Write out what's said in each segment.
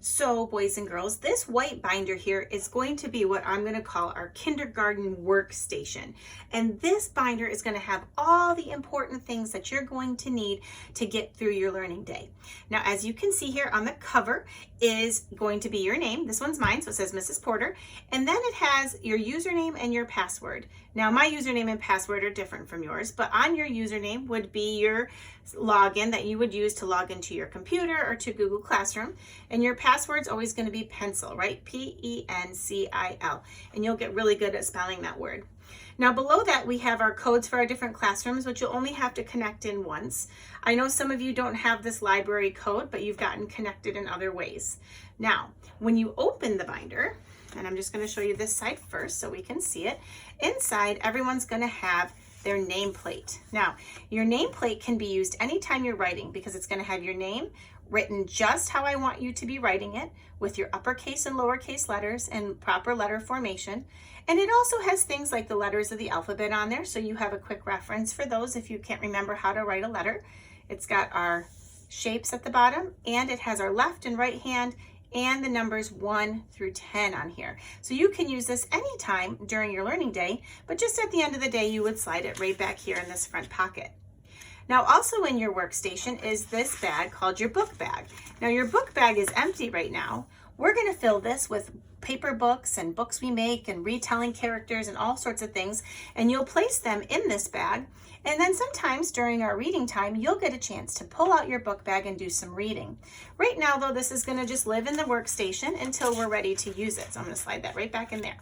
So, boys and girls, this white binder here is going to be what I'm going to call our kindergarten workstation. And this binder is going to have all the important things that you're going to need to get through your learning day. Now, as you can see here on the cover is going to be your name. This one's mine, so it says Mrs. Porter. And then it has your username and your password. Now, my username and password are different from yours, but on your username would be your login that you would use to log into your computer or to Google Classroom. And your password's always going to be pencil, right? P-E-N-C-I-L. And you'll get really good at spelling that word. Now below that we have our codes for our different classrooms, which you'll only have to connect in once. I know some of you don't have this library code, but you've gotten connected in other ways. Now, when you open the binder, and I'm just going to show you this side first so we can see it, inside everyone's going to have their nameplate. Now, your nameplate can be used anytime you're writing because it's going to have your name written just how I want you to be writing it, with your uppercase and lowercase letters and proper letter formation. And it also has things like the letters of the alphabet on there, so you have a quick reference for those if you can't remember how to write a letter. It's got our shapes at the bottom, and it has our left and right hand and the numbers 1 through 10 on here. So you can use this anytime during your learning day, but just at the end of the day, you would slide it right back here in this front pocket. Now also in your workstation is this bag called your book bag. Now your book bag is empty right now. We're going to fill this with paper books and books we make and retelling characters and all sorts of things, and you'll place them in this bag. And then sometimes during our reading time, you'll get a chance to pull out your book bag and do some reading. Right now though, this is going to just live in the workstation until we're ready to use it. So I'm going to slide that right back in there.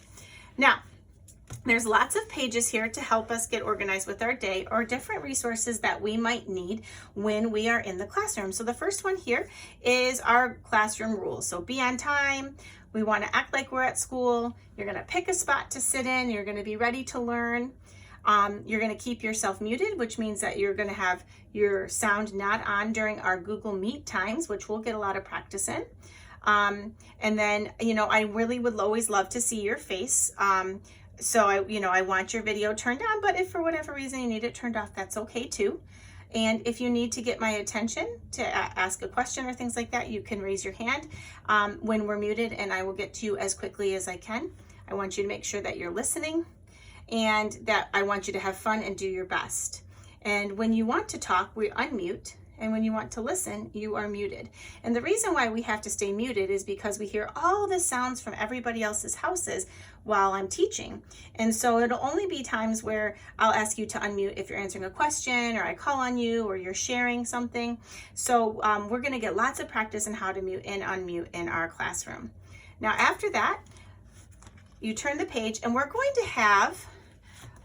Now, there's lots of pages here to help us get organized with our day, or different resources that we might need when we are in the classroom. So the first one here is our classroom rules. So be on time. We want to act like we're at school. You're going to pick a spot to sit in. You're going to be ready to learn. You're going to keep yourself muted, which means that you're going to have your sound not on during our Google Meet times, which we'll get a lot of practice in. And then, I really would always love to see your face. So I want your video turned on, but if for whatever reason you need it turned off, that's okay too. And if you need to get my attention to ask a question or things like that, you can raise your hand when we're muted, and I will get to you as quickly as I can. I want you to make sure that you're listening, and that I want you to have fun and do your best. And when you want to talk, we unmute. And when you want to listen, you are muted. And the reason why we have to stay muted is because we hear all the sounds from everybody else's houses while I'm teaching. And so it'll only be times where I'll ask you to unmute if you're answering a question, or I call on you, or you're sharing something. So we're gonna get lots of practice in how to mute and unmute in our classroom. Now after that, you turn the page, and we're going to have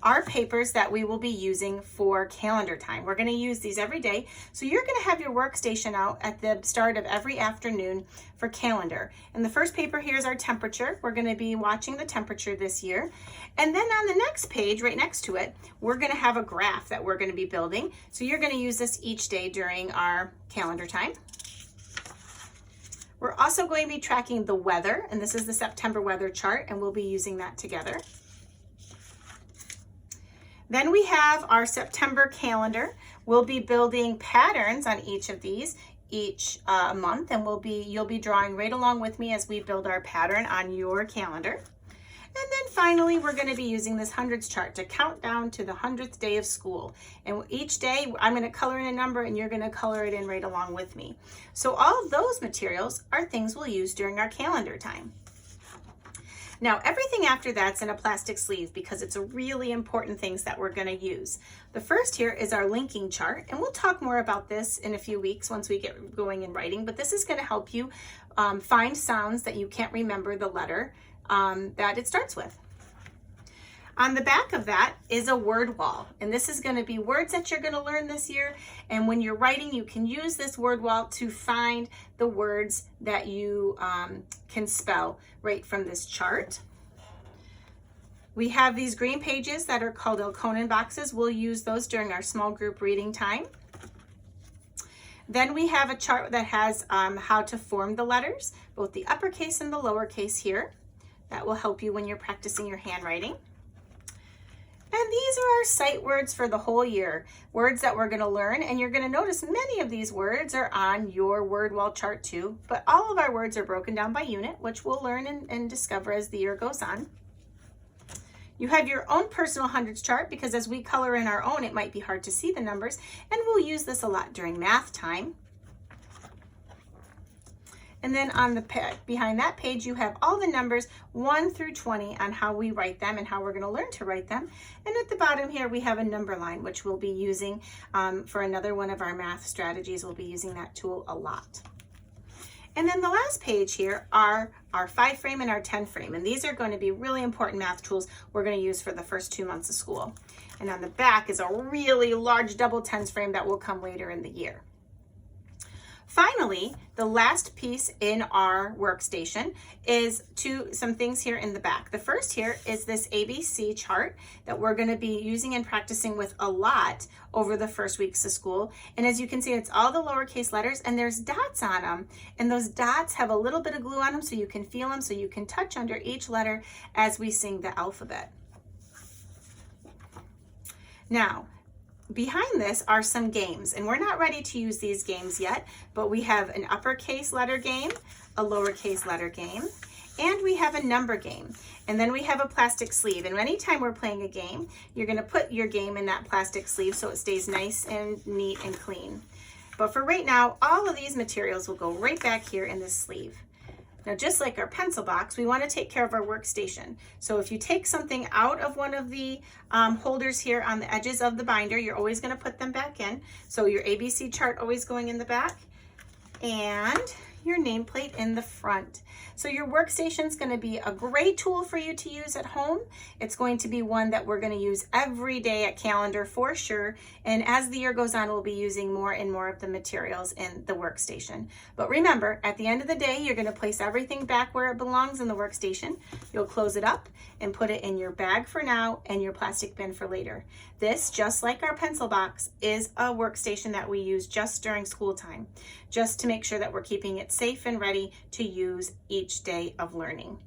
our papers that we will be using for calendar time. We're going to use these every day. So you're going to have your workstation out at the start of every afternoon for calendar. And the first paper here is our temperature. We're going to be watching the temperature this year. And then on the next page, right next to it, we're going to have a graph that we're going to be building. So you're going to use this each day during our calendar time. We're also going to be tracking the weather, and this is the September weather chart, and we'll be using that together. Then we have our September calendar. We'll be building patterns on each of these each month, and you'll be drawing right along with me as we build our pattern on your calendar. And then finally, we're going to be using this hundreds chart to count down to the 100th day of school. And each day, I'm going to color in a number, and you're going to color it in right along with me. So all of those materials are things we'll use during our calendar time. Now, everything after that's in a plastic sleeve because it's a really important things that we're going to use. The first here is our linking chart, and we'll talk more about this in a few weeks once we get going in writing, but this is going to help you find sounds that you can't remember the letter that it starts with. On the back of that is a word wall, and this is going to be words that you're going to learn this year, and when you're writing, you can use this word wall to find the words that you can spell right from this chart. We have these green pages that are called Elkonin boxes. We'll use those during our small group reading time. Then we have a chart that has how to form the letters, both the uppercase and the lowercase here. That will help you when you're practicing your handwriting. And these are our sight words for the whole year, words that we're going to learn. And you're going to notice many of these words are on your word wall chart too, but all of our words are broken down by unit, which we'll learn and discover as the year goes on. You have your own personal hundreds chart because as we color in our own, it might be hard to see the numbers, and we'll use this a lot during math time. And then on the behind that page, you have all the numbers 1 through 20 on how we write them and how we're going to learn to write them. And at the bottom here, we have a number line, which we'll be using for another one of our math strategies. We'll be using that tool a lot. And then the last page here are our 5 frame and our 10 frame. And these are going to be really important math tools we're going to use for the first 2 months of school. And on the back is a really large double tens frame that will come later in the year. Finally, the last piece in our workstation is some things here in the back. The first here is this ABC chart that we're going to be using and practicing with a lot over the first weeks of school. And as you can see, it's all the lowercase letters and there's dots on them. And those dots have a little bit of glue on them so you can feel them, so you can touch under each letter as we sing the alphabet. Now, behind this are some games, and we're not ready to use these games yet, but we have an uppercase letter game, a lowercase letter game, and we have a number game. And then we have a plastic sleeve. And anytime we're playing a game, you're going to put your game in that plastic sleeve so it stays nice and neat and clean. But for right now, all of these materials will go right back here in this sleeve. Now, just like our pencil box, we want to take care of our workstation. So if you take something out of one of the holders here on the edges of the binder, you're always going to put them back in. So your ABC chart always going in the back and your nameplate in the front. So your workstation is going to be a great tool for you to use at home. It's going to be one that we're going to use every day at calendar for sure. And as the year goes on, we'll be using more and more of the materials in the workstation. But remember, at the end of the day, you're going to place everything back where it belongs in the workstation. You'll close it up and put it in your bag for now and your plastic bin for later. This, just like our pencil box, is a workstation that we use just during school time, just to make sure that we're keeping it safe and ready to use each day of learning.